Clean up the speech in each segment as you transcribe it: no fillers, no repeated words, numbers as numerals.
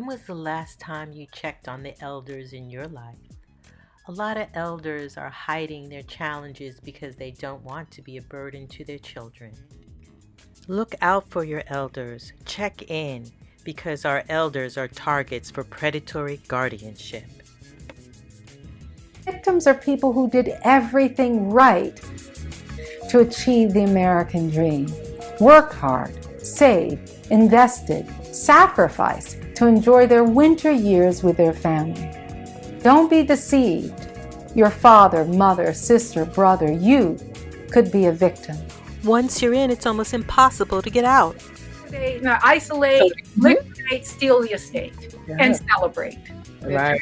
was the last time you checked on the elders in your life? A lot of elders are hiding their challenges because they don't want to be a burden to their children. Look out for your elders. Check in, because our elders are targets for predatory guardianship. Victims are people who did everything right to achieve the American dream. Worked hard, saved, invested, sacrificed to enjoy their winter years with their family. Don't be deceived. Your father, mother, sister, brother, you could be a victim. Once you're in, it's almost impossible to get out. They isolate, liquidate, steal the estate, and celebrate. Right.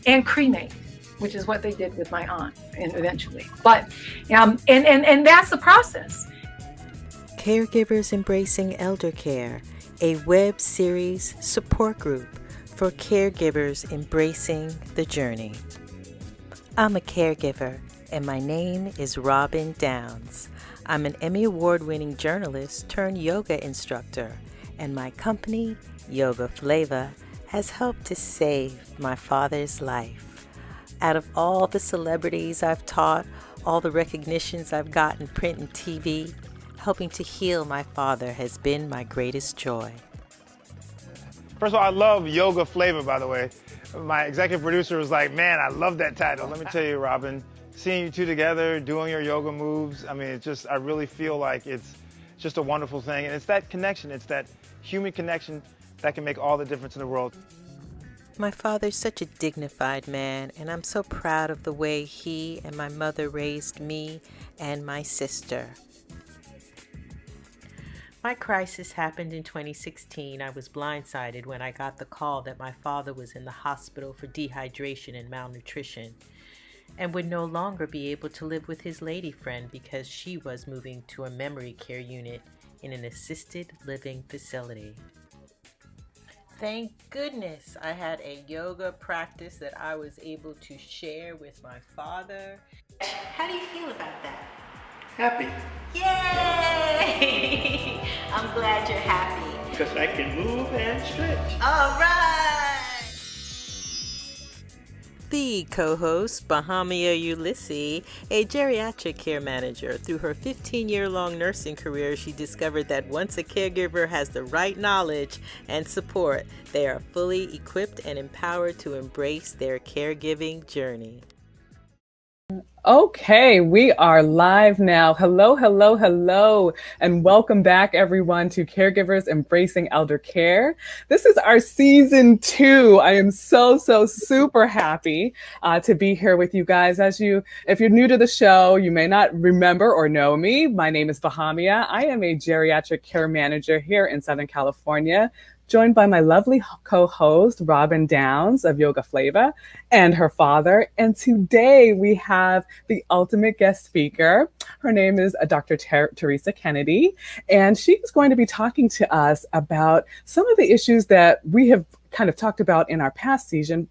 And cremate, which is what they did with my aunt, and eventually. But and that's the process. Caregivers Embracing Eldercare, a web series support group for caregivers embracing the journey. I'm a caregiver, and my name is Robin Downes. I'm an Emmy Award winning journalist turned yoga instructor, and my company, Yoga Flava, has helped to save my father's life. Out of all the celebrities I've taught, all the recognitions I've gotten print and TV, helping to heal my father has been my greatest joy. First of all, I love Yoga Flavor, by the way. My executive producer was like, man, I love that title. Let me tell you, Robin, seeing you two together, doing your yoga moves, I mean, it's just, I really feel like it's just a wonderful thing. And it's that connection, it's that human connection that can make all the difference in the world. My father's such a dignified man, and I'm so proud of the way he and my mother raised me and my sister. My crisis happened in 2016. I was blindsided when I got the call that my father was in the hospital for dehydration and malnutrition and would no longer be able to live with his lady friend because she was moving to a memory care unit in an assisted living facility. Thank goodness I had a yoga practice that I was able to share with my father. How do you feel about that? Happy. Yay! I'm glad you're happy. Because I can move and stretch. All right! The co-host, Bahamia Ulysse, a geriatric care manager. Through her 15-year-long nursing career, she discovered that once a caregiver has the right knowledge and support, they are fully equipped and empowered to embrace their caregiving journey. Okay, we are live now. Hello, and welcome back everyone to Caregivers Embracing Eldercare. This is our season 2. I am so super happy to be here with you guys. If you're new to the show, you may not remember or know me. My name is Bahamia. I am a geriatric care manager here in Southern California, joined by my lovely co-host, Robin Downes of Yoga Flava, and her father. And today we have the ultimate guest speaker. Her name is Dr. Teresa Kennedy, and she is going to be talking to us about some of the issues that we have kind of talked about in our past season,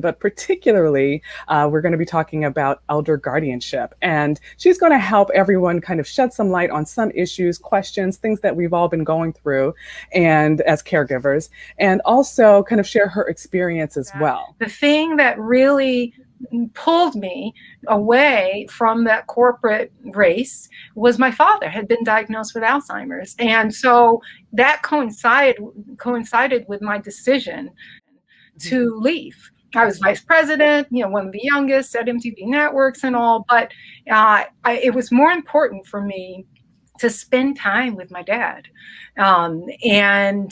but particularly we're going to be talking about elder guardianship. And she's going to help everyone kind of shed some light on some issues, questions, things that we've all been going through and as caregivers, and also kind of share her experience as well. The thing that really pulled me away from that corporate race was my father had been diagnosed with Alzheimer's. And so that coincided with my decision to leave. I was vice president, one of the youngest at MTV Networks and all, but it was more important for me to spend time with my dad, and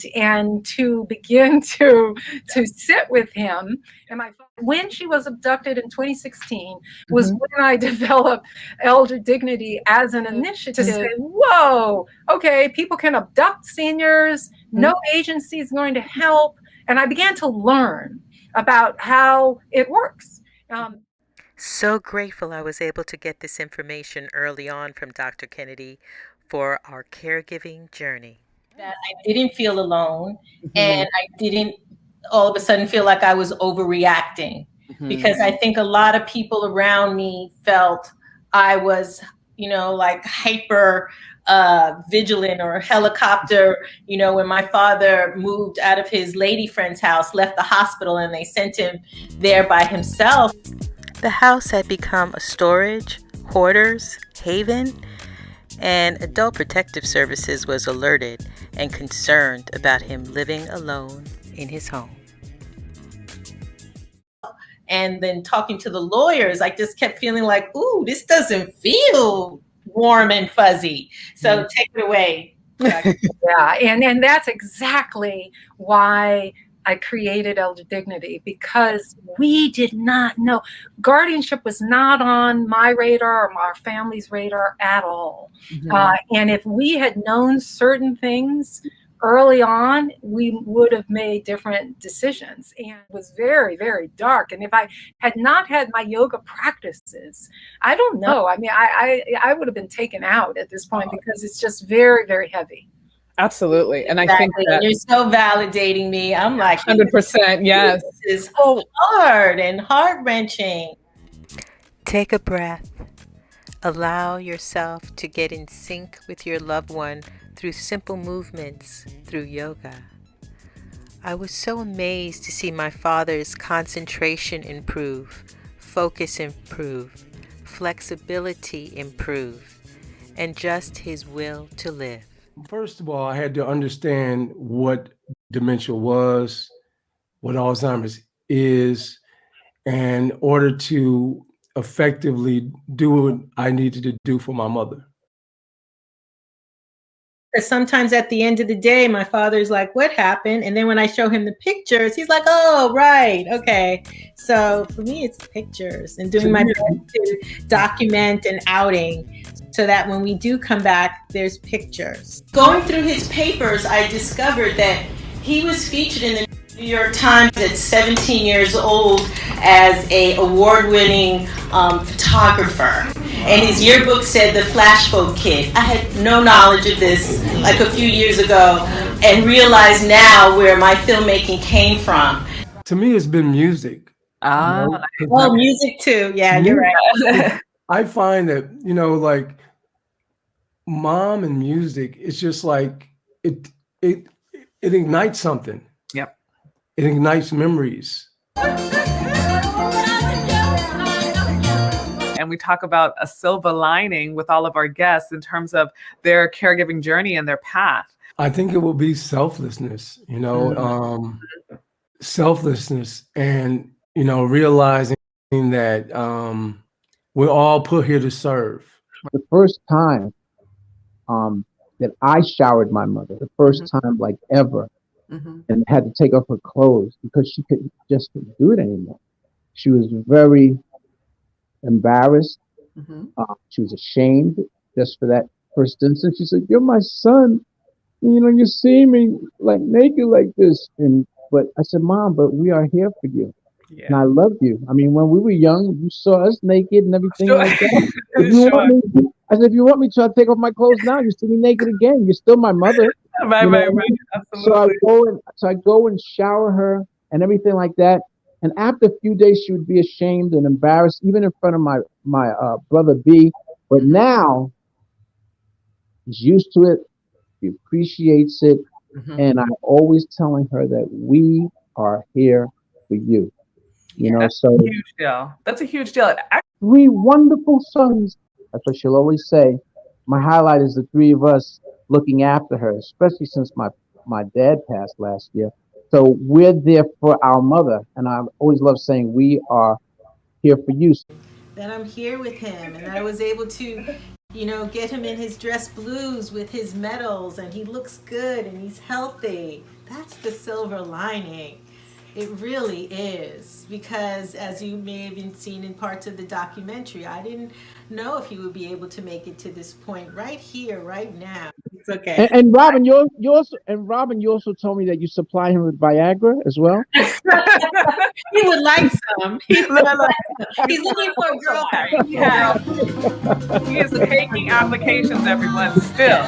to begin to sit with him. And when she was abducted in 2016 was when I developed Elder Dignity as an initiative to say, whoa, okay, people can abduct seniors, no agency is going to help. And I began to learn about how it works. So grateful I was able to get this information early on from Dr. Kennedy for our caregiving journey. That I didn't feel alone, and I didn't all of a sudden feel like I was overreacting, because I think a lot of people around me felt I was, like hyper vigilant or helicopter, you know, when my father moved out of his lady friend's house, left the hospital, and they sent him there by himself. The house had become a storage, hoarders, haven, and Adult Protective Services was alerted and concerned about him living alone in his home. And then talking to the lawyers, I just kept feeling like, ooh, this doesn't feel warm and fuzzy. So take it away. Yeah, and that's exactly why I created Elder Dignity, because we did not know. Guardianship was not on my radar or our family's radar at all. And if we had known certain things early on, we would have made different decisions. And it was very, very dark. And if I had not had my yoga practices, I don't know. I mean, I would have been taken out at this point, because it's just very, very heavy. Absolutely. And Exactly. I think that you're so validating me. I'm like, 100%. Yes. This is hard and heart-wrenching. Take a breath. Allow yourself to get in sync with your loved one through simple movements, through yoga. I was so amazed to see my father's concentration improve, focus improve, flexibility improve, and just his will to live. First of all, I had to understand what dementia was, what Alzheimer's is, and in order to effectively do what I needed to do for my mother. Because sometimes at the end of the day, my father's like, what happened? And then when I show him the pictures, he's like, oh, right. Okay. So for me, it's pictures and doing my best to document and outing so that when we do come back, there's pictures. Going through his papers, I discovered that he was featured in the New York Times at 17 years old as a award-winning photographer. And his yearbook said the Flash Folk Kid. I had no knowledge of this like a few years ago, and realized now where my filmmaking came from. To me, it's been music. Well, music too. Yeah, you're right. I find that, you know, like mom and music, it's just like it ignites something. Yep. It ignites memories. And we talk about a silver lining with all of our guests in terms of their caregiving journey and their path. I think it will be selflessness, you know, selflessness, and, you know, realizing that we're all put here to serve. The first time that I showered my mother, the first time like ever, and had to take off her clothes because she couldn't do it anymore. She was very embarrassed. She was ashamed just for that first instance. She said, "You're my son. You know, you see me like naked like this." But I said, "Mom, but we are here for you. Yeah. And I love you. I mean, when we were young, you saw us naked and everything like that. If you want me, I said, if you want me to, I'll take off my clothes now. You see me naked again. You're still my mother." Right. Absolutely. So I go and shower her and everything like that. And after a few days, she would be ashamed and embarrassed, even in front of my brother B. But now she's used to it. She appreciates it. And I'm always telling her that we are here for you. You know, that's so a huge deal. That's a huge deal. 3 wonderful sons. That's what she'll always say. My highlight is the 3 of us looking after her, especially since my dad passed last year. So we're there for our mother. And I always love saying we are here for you. That I'm here with him, and I was able to, you know, get him in his dress blues with his medals, and he looks good and he's healthy. That's the silver lining. It really is, because as you may have even seen in parts of the documentary, I didn't know if he would be able to make it to this point right here, right now. It's okay. And Robin, you also told me that you supply him with Viagra as well. He would like some. He's looking for a girlfriend. Yeah. He is taking applications, everyone, still.